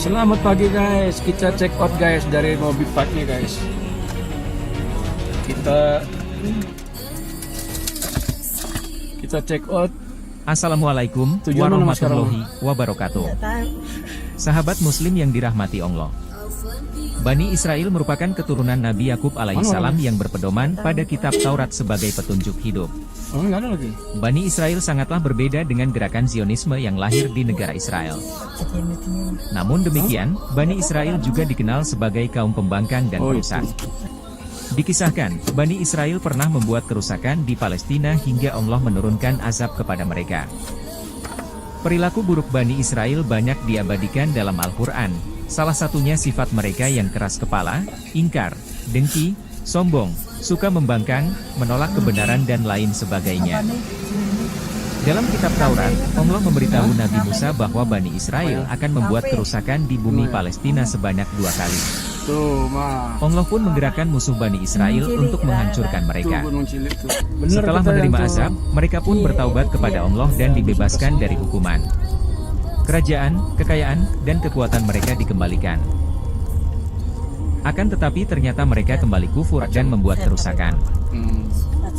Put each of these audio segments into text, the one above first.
Selamat pagi guys, kita check out guys dari mobil parknya guys. Kita check out. Assalamualaikum Tujuan mana, Mas, warahmatullahi wabarakatuh. Sahabat muslim yang dirahmati Allah. Bani Israel merupakan keturunan Nabi Yakub alaihissalam yang berpedoman pada kitab Taurat sebagai petunjuk hidup. Oh, nggak ada lagi. Bani Israel sangatlah berbeda dengan gerakan Zionisme yang lahir di negara Israel. Namun demikian, Bani Israel juga dikenal sebagai kaum pembangkang dan perusak. Dikisahkan, Bani Israel pernah membuat kerusakan di Palestina hingga Allah menurunkan azab kepada mereka. Perilaku buruk Bani Israel banyak diabadikan dalam Al-Quran, salah satunya sifat mereka yang keras kepala, ingkar, dengki, sombong, suka membangkang, menolak kebenaran dan lain sebagainya. Dalam kitab Taurat, Allah memberitahu Nabi Musa bahwa Bani Israel akan membuat kerusakan di bumi Palestina sebanyak 2 kali. Allah pun menggerakkan musuh Bani Israel untuk menghancurkan mereka. Setelah menerima azab, mereka pun bertaubat kepada Allah dan dibebaskan dari hukuman. Kerajaan, kekayaan, dan kekuatan mereka dikembalikan. Akan tetapi ternyata mereka kembali kufur dan membuat kerusakan.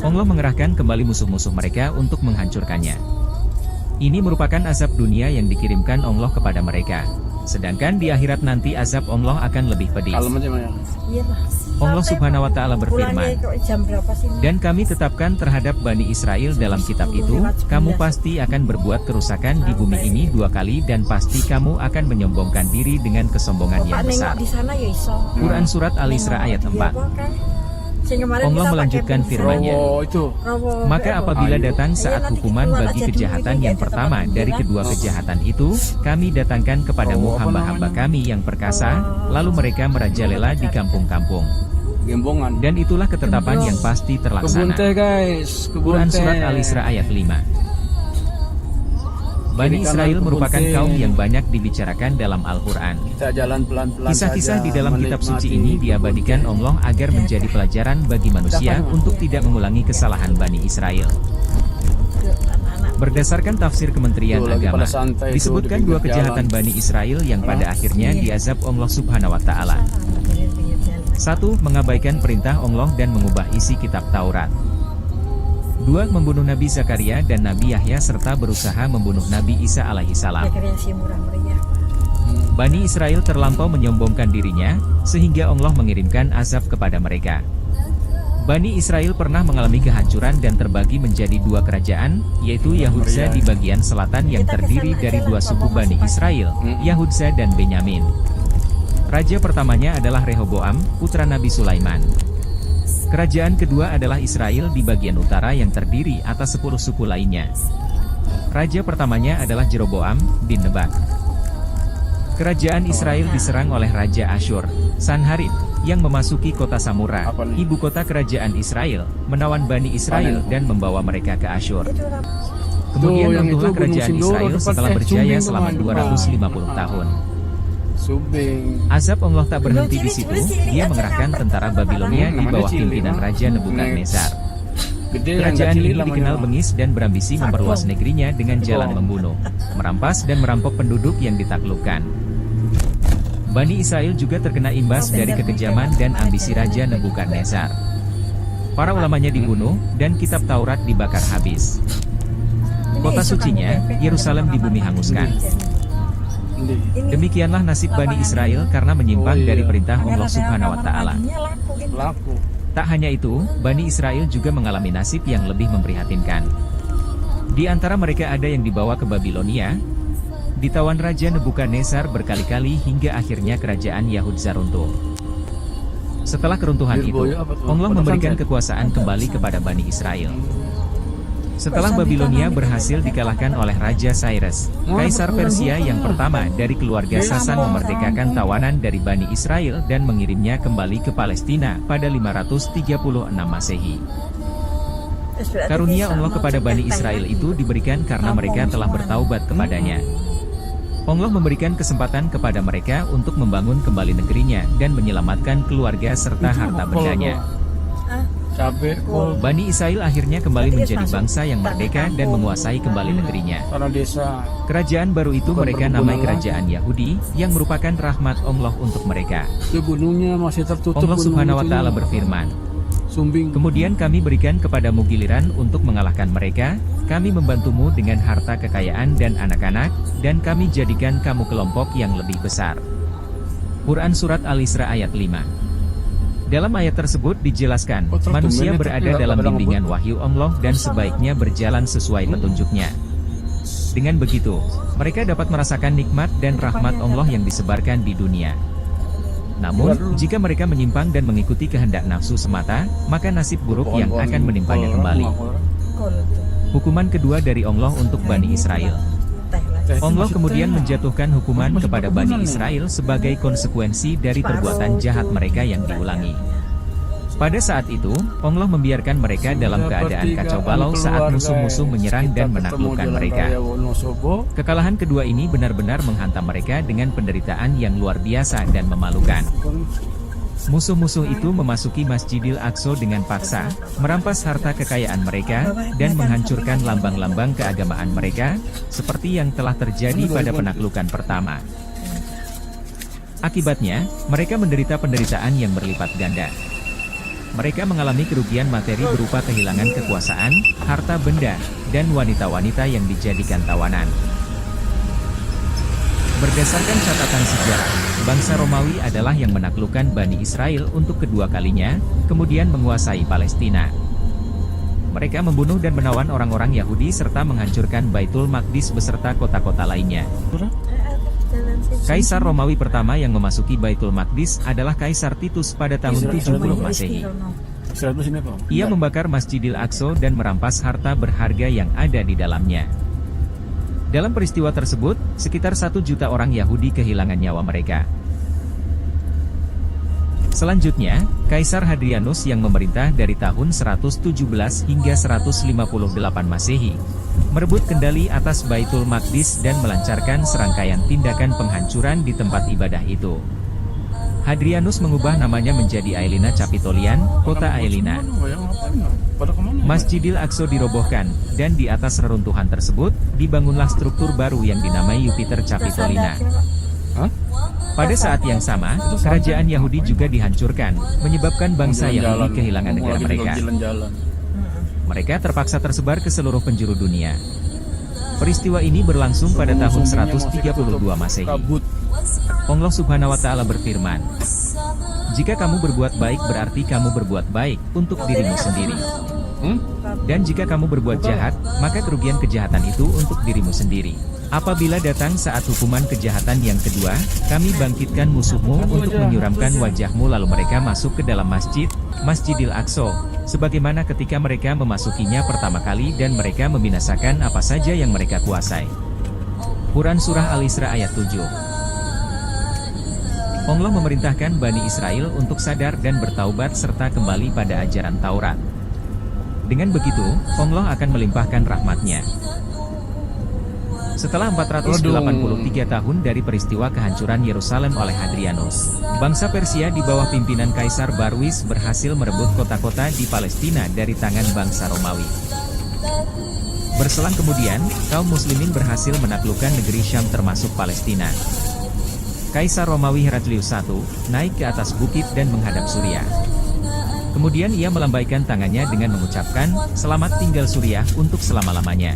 Allah mengerahkan kembali musuh-musuh mereka untuk menghancurkannya. Ini merupakan azab dunia yang dikirimkan Allah kepada mereka. Sedangkan di akhirat nanti azab Allah akan lebih pedih. Allah Subhanahu wa Ta'ala berfirman, "Dan kami tetapkan terhadap Bani Israel dalam kitab itu, kamu pasti akan berbuat kerusakan di bumi ini 2 kali dan pasti kamu akan menyombongkan diri dengan kesombongan yang besar." Quran Surat Al-Isra ayat 4. Allah melanjutkan firman-Nya, "Maka apabila datang saat hukuman bagi kejahatan yang pertama dari kedua kejahatan itu, kami datangkan kepadamu hamba-hamba kami yang perkasa, lalu mereka merajalela di kampung-kampung. Dan itulah ketetapan yang pasti terlaksana." Quran Surat Al-Isra ayat 5. Bani Israel merupakan kaum yang banyak dibicarakan dalam Al-Quran. Kisah-kisah di dalam kitab suci ini diabadikan Allah agar menjadi pelajaran bagi manusia untuk tidak mengulangi kesalahan Bani Israel. Berdasarkan tafsir Kementerian Agama, disebutkan 2 kejahatan Bani Israel yang pada akhirnya diazab Allah Subhanahu wa Ta'ala. 1. Mengabaikan perintah Allah dan mengubah isi kitab Taurat. 2. Membunuh Nabi Zakaria dan Nabi Yahya serta berusaha membunuh Nabi Isa alaihissalam. Bani Israel terlampau menyombongkan dirinya, sehingga Allah mengirimkan azab kepada mereka. Bani Israel pernah mengalami kehancuran dan terbagi menjadi 2 kerajaan, yaitu Yahudza di bagian selatan yang terdiri dari 2 suku Bani Israel, Yahudza dan Benyamin. Raja pertamanya adalah Rehoboam, putra Nabi Sulaiman. Kerajaan kedua adalah Israel di bagian utara yang terdiri atas 10 suku lainnya. Raja pertamanya adalah Jeroboam bin Nebat. Kerajaan Israel diserang oleh Raja Asyur, Sanharib, yang memasuki kota Samura, ibu kota kerajaan Israel, menawan Bani Israel dan membawa mereka ke Asyur. Kemudian runtuhlah kerajaan Israel setelah berjaya selama 250 tahun. Azab Allah tak berhenti di situ, Dia mengerahkan tentara Babilonia di bawah pimpinan Raja Nebukadnezar. Kerajaan ini dikenal bengis dan berambisi memperluas negerinya dengan jalan membunuh, merampas dan merampok penduduk yang ditaklukkan. Bani Israel juga terkena imbas dari kekejaman dan ambisi Raja Nebukadnezar. Para ulamanya dibunuh, dan kitab Taurat dibakar habis. Kota sucinya, Yerusalem di bumi hanguskan. Demikianlah nasib Bani Israel karena menyimpang dari perintah Allah Subhanahu wa Ta'ala. Tak hanya itu, Bani Israel juga mengalami nasib yang lebih memprihatinkan. Di antara mereka ada yang dibawa ke Babilonia, ditawan Raja Nebukadnezar berkali-kali hingga akhirnya kerajaan Yahudza runtuh. Setelah keruntuhan itu, Allah memberikan kekuasaan kembali kepada Bani Israel. Setelah Babilonia berhasil dikalahkan oleh Raja Cyrus, Kaisar Persia yang pertama dari keluarga Sasan memerdekakan tawanan dari Bani Israel dan mengirimnya kembali ke Palestina pada 536 Masehi. Karunia Allah kepada Bani Israel itu diberikan karena mereka telah bertaubat kepadanya. Allah memberikan kesempatan kepada mereka untuk membangun kembali negerinya dan menyelamatkan keluarga serta harta bendanya. cabe, kol, Bani Israel akhirnya kembali menjadi bangsa yang merdeka dan menguasai kembali negerinya. tanah desa. Kerajaan baru itu mereka namai Kerajaan Yahudi, yang merupakan rahmat Allah untuk mereka. Itu gunungnya masih tertutup. Allah gunung Subhanahu wa itunya. Ta'ala berfirman, Sumbing. kemudian kami berikan kepadamu giliran untuk mengalahkan mereka, kami membantumu dengan harta kekayaan dan anak-anak, dan kami jadikan kamu kelompok yang lebih besar. Quran Surat Al-Isra ayat 5. Dalam ayat tersebut dijelaskan, manusia berada dalam bimbingan wahyu Allah dan sebaiknya berjalan sesuai petunjuknya. Dengan begitu, mereka dapat merasakan nikmat dan rahmat Allah yang disebarkan di dunia. Namun, jika mereka menyimpang dan mengikuti kehendak nafsu semata, maka nasib buruk yang akan menimpanya kembali. Hukuman kedua dari Allah untuk Bani Israel. Allah kemudian menjatuhkan hukuman kepada Bani Israel sebagai konsekuensi dari perbuatan jahat mereka yang diulangi. Pada saat itu, Allah membiarkan mereka dalam keadaan kacau balau saat musuh-musuh menyerang dan menaklukkan mereka. Kekalahan kedua ini benar-benar menghantam mereka dengan penderitaan yang luar biasa dan memalukan. Musuh-musuh itu memasuki Masjidil Aqsa dengan paksa, merampas harta kekayaan mereka, dan menghancurkan lambang-lambang keagamaan mereka, seperti yang telah terjadi pada penaklukan pertama. Akibatnya, mereka menderita penderitaan yang berlipat ganda. Mereka mengalami kerugian materi berupa kehilangan kekuasaan, harta benda, dan wanita-wanita yang dijadikan tawanan. Berdasarkan catatan sejarah, bangsa Romawi adalah yang menaklukkan Bani Israel untuk kedua kalinya, kemudian menguasai Palestina. Mereka membunuh dan menawan orang-orang Yahudi serta menghancurkan Baitul Maqdis beserta kota-kota lainnya. Kaisar Romawi pertama yang memasuki Baitul Maqdis adalah Kaisar Titus pada tahun 70 Masehi. Ia membakar Masjidil Aqsa dan merampas harta berharga yang ada di dalamnya. Dalam peristiwa tersebut, sekitar 1 juta orang Yahudi kehilangan nyawa mereka. Selanjutnya, Kaisar Hadrianus yang memerintah dari tahun 117 hingga 158 Masehi, merebut kendali atas Baitul Maqdis dan melancarkan serangkaian tindakan penghancuran di tempat ibadah itu. Hadrianus mengubah namanya menjadi Aelina Capitolian, kota Aelina. Masjidil Aqsa dirobohkan, dan di atas reruntuhan tersebut, dibangunlah struktur baru yang dinamai Jupiter Capitolina. Pada saat yang sama, kerajaan Yahudi juga dihancurkan, menyebabkan bangsa Yahudi kehilangan negara mereka. Mereka terpaksa tersebar ke seluruh penjuru dunia. Peristiwa ini berlangsung pada tahun 132 Masehi. Allah Subhanahu wa Ta'ala berfirman, "Jika kamu berbuat baik berarti kamu berbuat baik untuk dirimu sendiri. Dan jika kamu berbuat jahat, maka kerugian kejahatan itu untuk dirimu sendiri. Apabila datang saat hukuman kejahatan yang kedua, kami bangkitkan musuhmu untuk menyuramkan wajahmu lalu mereka masuk ke dalam Masjidil Aqsa, sebagaimana ketika mereka memasukinya pertama kali dan mereka membinasakan apa saja yang mereka kuasai." Quran Surah Al-Isra ayat 7. Allah memerintahkan Bani Israel untuk sadar dan bertaubat serta kembali pada ajaran Taurat. Dengan begitu, Allah akan melimpahkan rahmat-Nya. Setelah 483 tahun dari peristiwa kehancuran Yerusalem oleh Hadrianus, bangsa Persia di bawah pimpinan Kaisar Barwis berhasil merebut kota-kota di Palestina dari tangan bangsa Romawi. Berselang kemudian, kaum muslimin berhasil menaklukkan negeri Syam termasuk Palestina. Kaisar Romawi Heraklius I naik ke atas bukit dan menghadap Suriah. Kemudian ia melambaikan tangannya dengan mengucapkan, "Selamat tinggal Suriah untuk selama-lamanya."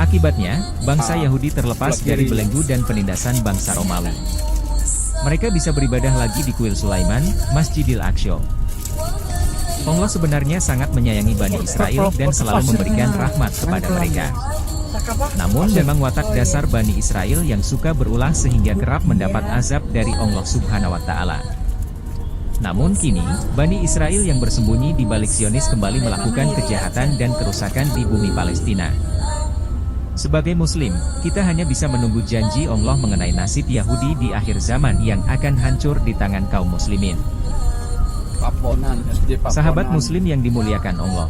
Akibatnya, bangsa Yahudi terlepas dari belenggu dan penindasan bangsa Romawi. Mereka bisa beribadah lagi di kuil Sulaiman, Masjidil Aqsa. Allah sebenarnya sangat menyayangi Bani Israel dan selalu memberikan rahmat kepada mereka. Namun memang watak dasar Bani Israel yang suka berulah sehingga kerap mendapat azab dari Allah Subhanahu wa Ta'ala. Namun kini, Bani Israel yang bersembunyi di balik Zionis kembali melakukan kejahatan dan kerusakan di bumi Palestina. Sebagai Muslim, kita hanya bisa menunggu janji Allah mengenai nasib Yahudi di akhir zaman yang akan hancur di tangan kaum muslimin. Sahabat Muslim yang dimuliakan Allah.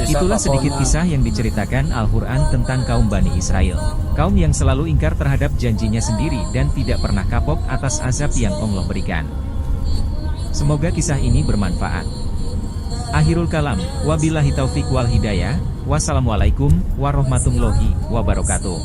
Itulah sedikit kisah yang diceritakan Al-Quran tentang kaum Bani Israel. Kaum yang selalu ingkar terhadap janjinya sendiri dan tidak pernah kapok atas azab yang Allah berikan. Semoga kisah ini bermanfaat. Akhirul kalam, wabillahi taufik wal hidayah, wassalamualaikum warahmatullahi wabarakatuh.